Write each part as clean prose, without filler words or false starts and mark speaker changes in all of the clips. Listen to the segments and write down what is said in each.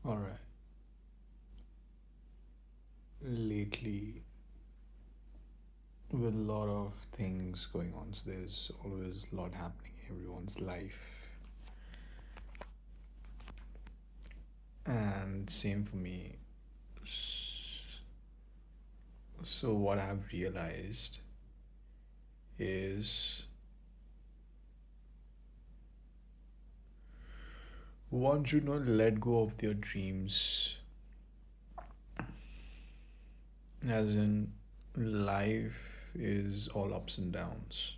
Speaker 1: All right. Lately, with a lot of things going on, so there's always a lot happening in everyone's life. And same for me. So, what I've realized is one should not let go of their dreams, as in, life is all ups and downs,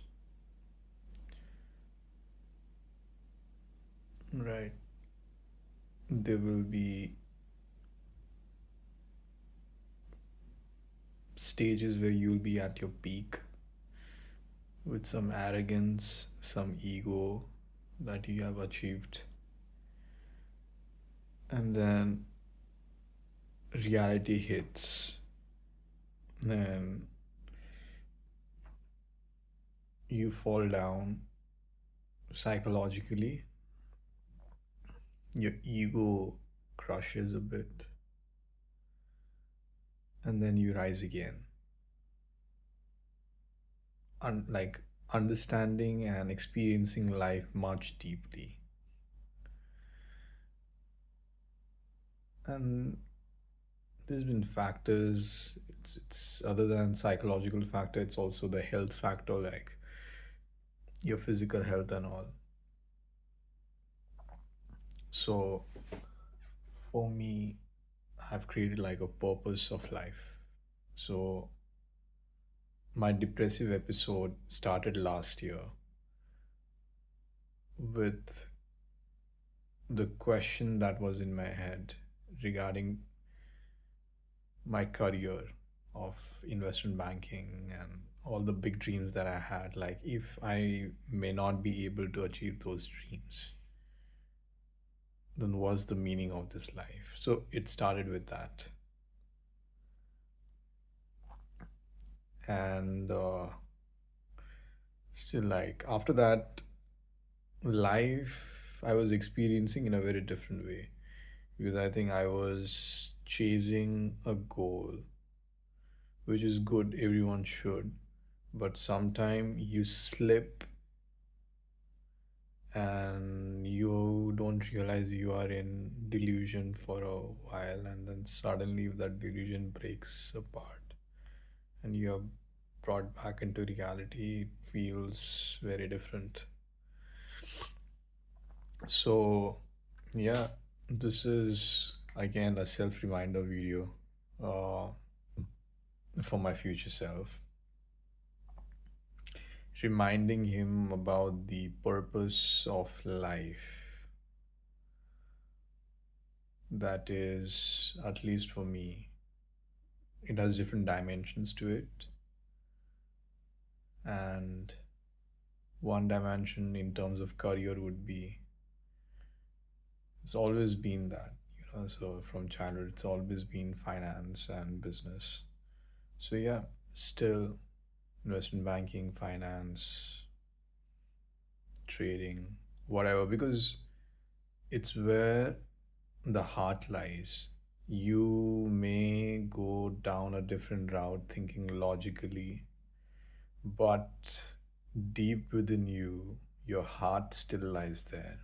Speaker 1: right? There will be stages where you'll be at your peak with some arrogance, some ego that you have achieved, and then reality hits, and you fall down psychologically, your ego crushes a bit, and then you rise again. Like understanding and experiencing life much deeply. And there's been factors, it's other than psychological factor, it's also the health factor, like your physical health and all. So for me, I've created like a purpose of life. So my depressive episode started last year with the question that was in my head regarding my career of investment banking and all the big dreams that I had. Like, if I may not be able to achieve those dreams, then what's the meaning of this life? So it started with that. And still, like, after that, life I was experiencing in a very different way, because I think I was chasing a goal, which is good, everyone should, but sometime you slip and you don't realize you are in delusion for a while, and then suddenly that delusion breaks apart and you are brought back into reality. It feels very different. So yeah, this is again a self reminder video uh, for my future self, reminding him about the purpose of life. That is, at least for me, it has different dimensions to it. And one dimension in terms of career would be, it's always been that, so from childhood, it's always been finance and business. So yeah, still investment banking, finance, trading, whatever, because it's where the heart lies. You may go down a different route thinking logically, but deep within you, your heart still lies there.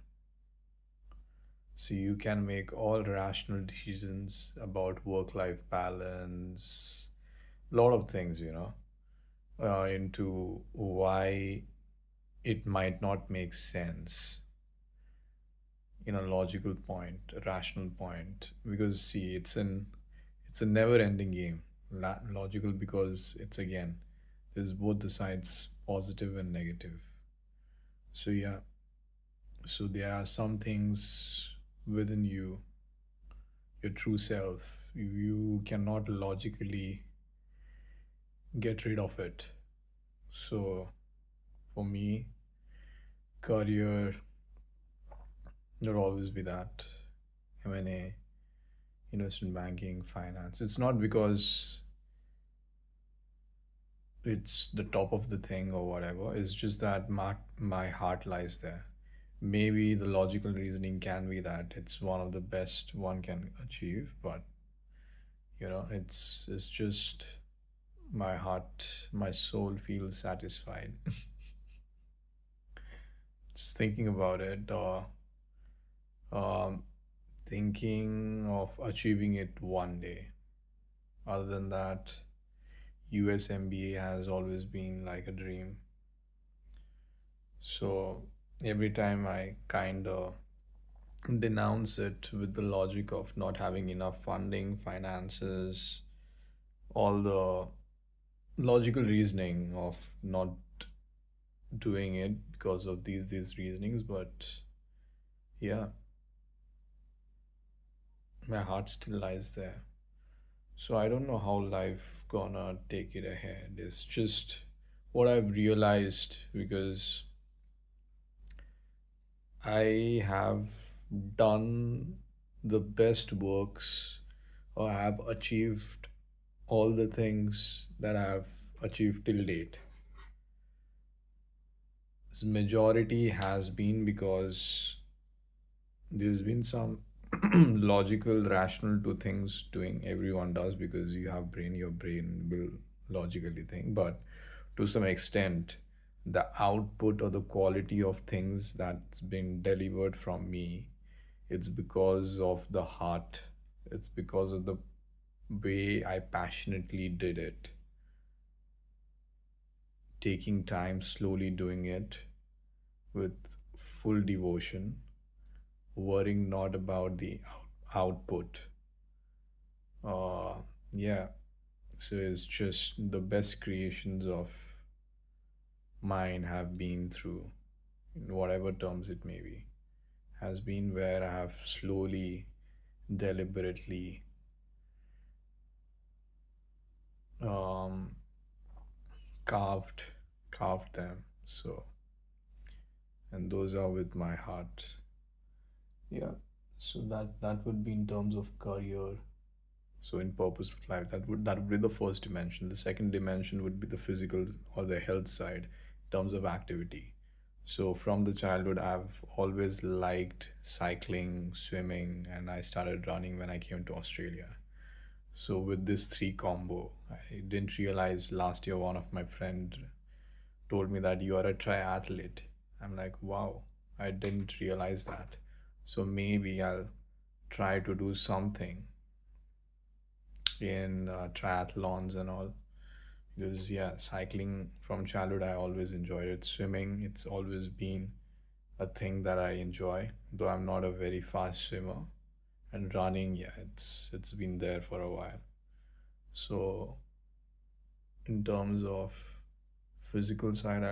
Speaker 1: So you can make all rational decisions about work-life balance, a lot of things, into why it might not make sense in a logical point, a rational point. Because see, it's a never-ending game. Logical because it's again, there's both the sides, positive and negative. So yeah, so there are some things within you, your true self, you cannot logically get rid of it. So for me, career will always be that. M&A, investment banking, finance. It's not because it's the top of the thing or whatever. It's just that my heart lies there. maybe the logical reasoning can be that it's one of the best one can achieve, but it's just my heart, my soul feels satisfied just thinking about it, or um, thinking of achieving it one day. Other than that, USMBA has always been like a dream. So every time I kind of denounce it with the logic of not having enough funding, finances, all the logical reasoning of not doing it because of these reasonings. But yeah, my heart still lies there. So I don't know how life gonna take it ahead. It's just what I've realized, because I have done the best works, or have achieved all the things that I have achieved till date. This majority has been because there's been some logical, rational to things doing. Everyone does because you have brain, your brain will logically think. But to some extent, the output or the quality of things that's been delivered from me, it's because of the heart. It's because of the way I passionately did it, taking time, slowly doing it with full devotion, worrying not about the output. Yeah, so it's just the best creations of mine have been through, in whatever terms it may be, has been where I have slowly, deliberately um, carved carved them. So, and those are with my heart. Yeah. So that would be in terms of career. So in purpose of life, that would be the first dimension. The second dimension would be the physical or the health side, in terms of activity. So from the childhood, I've always liked cycling, swimming, and I started running when I came to Australia. So with this three combo, I didn't realize last year one of my friend told me that you are a triathlete. I'm like, wow, I didn't realize that. So maybe I'll try to do something in triathlons and all. Because yeah, cycling from childhood I always enjoyed it. Swimming, it's always been a thing that I enjoy, though I'm not a very fast swimmer. And running, yeah, it's been there for a while. So in terms of physical side,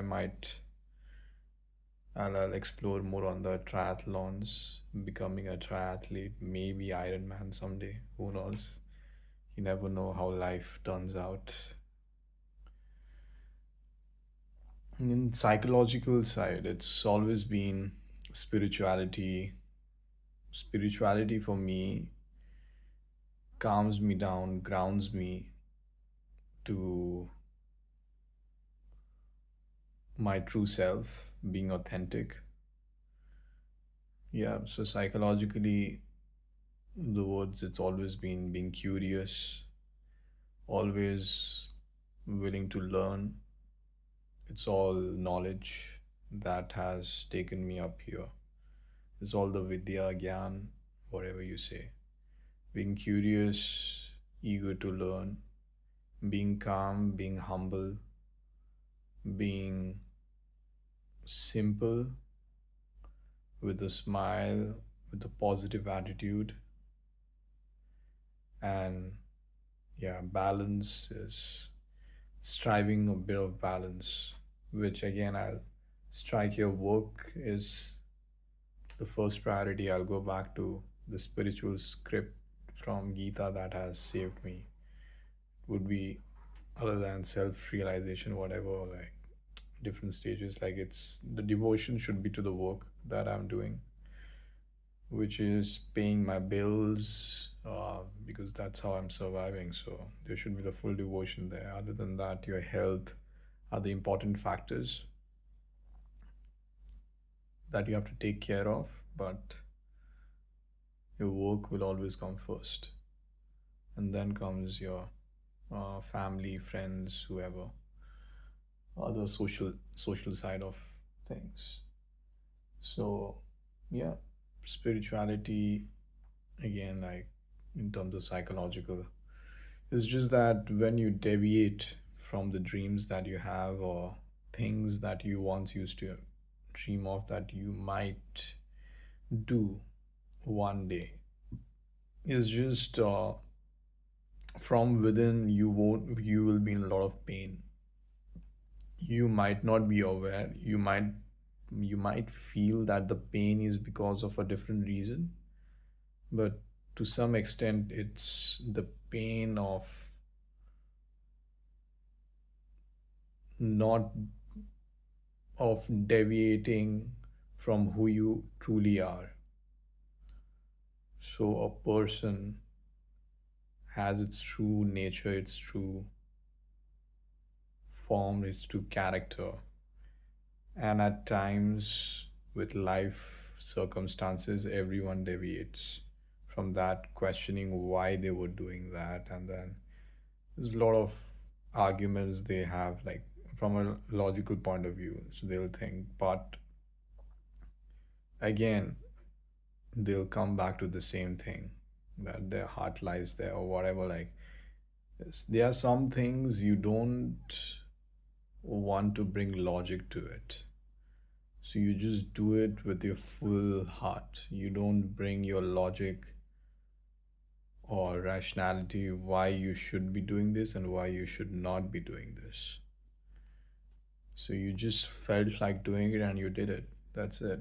Speaker 1: I'll explore more on the triathlons, becoming a triathlete, maybe Ironman someday. Who knows? You never know how life turns out. In psychological side, it's always been spirituality. Spirituality for me calms me down, grounds me to my true self, being authentic. Yeah, so psychologically, the words, it's always been being curious, always willing to learn. It's all knowledge that has taken me up here. It's all the Vidya, Gyan, whatever you say. Being curious, eager to learn, being calm, being humble, being simple, with a smile, with a positive attitude, and yeah, balance is striving a bit of balance, which again I'll strike your work is the first priority. I'll go back to the spiritual script from Gita that has saved me. Would be other than self realization, whatever, like different stages. Like it's the devotion should be to the work that I'm doing, which is paying my bills, because that's how I'm surviving. So there should be the full devotion there. Other than that, your health are the important factors. that you have to take care of, but your work will always come first, and then comes your family, friends, whoever, other social side of things. So yeah, spirituality, again, like in terms of psychological, it's just that when you deviate from the dreams that you have, or things that you once used to dream of that you might do one day, it's just from within, you will be in a lot of pain. You might not be aware, you might feel that the pain is because of a different reason, but to some extent it's the pain of not of deviating from who you truly are. So a person has its true nature, its true form, its true character. And at times, with life circumstances, everyone deviates from that, questioning why they were doing that. And then there's a lot of arguments they have, like from a logical point of view. So they'll think, but again, they'll come back to the same thing, that their heart lies there or whatever. Like, there are some things you don't want to bring logic to it. So you just do it with your full heart. You don't bring your logic or rationality why you should be doing this and why you should not be doing this. So you just felt like doing it and you did it. That's it.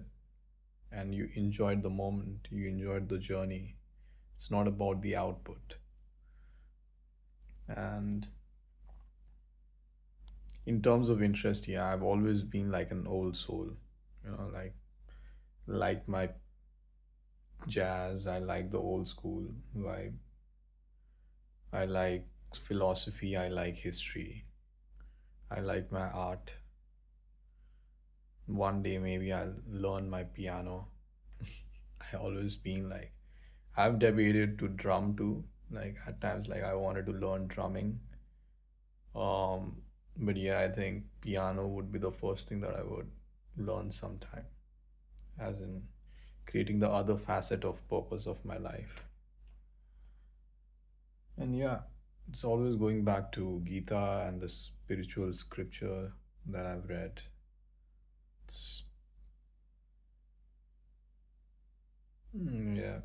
Speaker 1: And you enjoyed the moment, you enjoyed the journey. It's not about the output. And in terms of interest, yeah, I've always been like an old soul. Like my jazz, I like the old school vibe. I like philosophy, I like history, I like my art. One day maybe I'll learn my piano. I always been like, I've debated to drum too. Like at times, like I wanted to learn drumming. Um, but yeah, I think piano would be the first thing that I would learn sometime, as in creating the other facet of purpose of my life. And yeah, it's always going back to Gita and the spiritual scripture that I've read. It's, yeah.